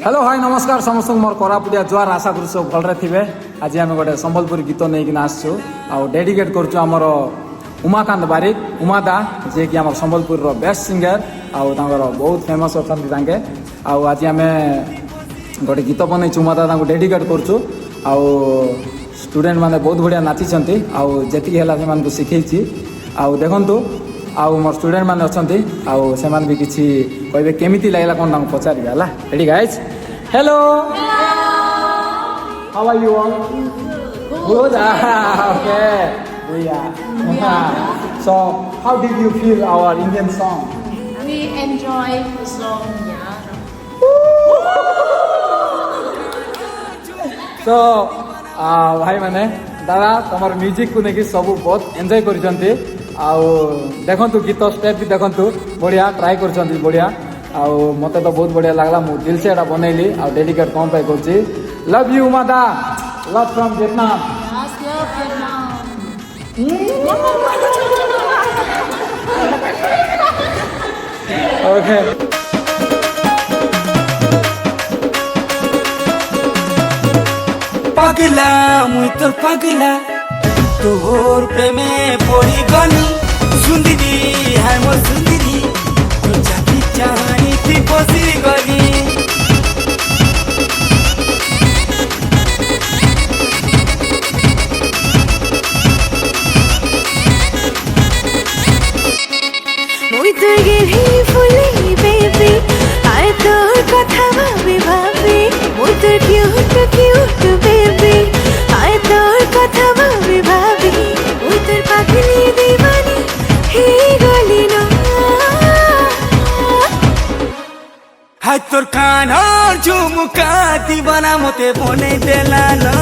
Hello hi नमस्कार समस्त मोर कोरापुटिया जुआर आशा करू सब भलरे थिबे। आज आम गोटे संबलपुरी गीत नहीं आसछु आ डेडिकेट करछु आमर उमाकांत बारिक उमादा जे कि आम संबलपुर बेस्ट सिंगर आउ बहुत फेमस अच्छा तांके आज आम गोटे गीत बनईछु उमादा डेडिकेट करछु आउ स्टूडेंट माने बहुत बढ़िया नाचिछंती आउ जेतिकी हला से मानकु सिखैछि आउ देखंतु आउ मोर स्टूडेंट माने अछंती आउ से मान भी किछि कहबे केमिति लागला कोन तांको पचारिबे हला। Ready guys? Hello how are you all? Good okay so how did you feel our Indian song? We enjoy the song, yeah. So भाई माने दादा तमर म्यूजिक को नेकी सब बहुत एंजॉय करछंती आउ देखंतु गीत स्टेप भी देखंतु बढ़िया ट्राई करछंती बढ़िया आउ मते तो बहुत बढ़िया लागला मु दिल से एटा बनैली आउ डेडिकेट कोन पे करछि। लव यू मादा, love from Vietnam. Yes, love Vietnam. Okay पगला मुई तो पगला तोर प्रेमे पड़ी गनी सुंदरी है मोर सुंदरी तो जाती चाहनी थी बसी गनी मुई तो गिरी फुली बेबी आए तोर कथा भाबी भाबी मुई तो क्यूट क्यूट बेबी आए तोर कथा भाबी भाबी मुई तोर पागली दीवानी हे गली ना हाय तोर कान झुमका दीवाना मते बने देला ना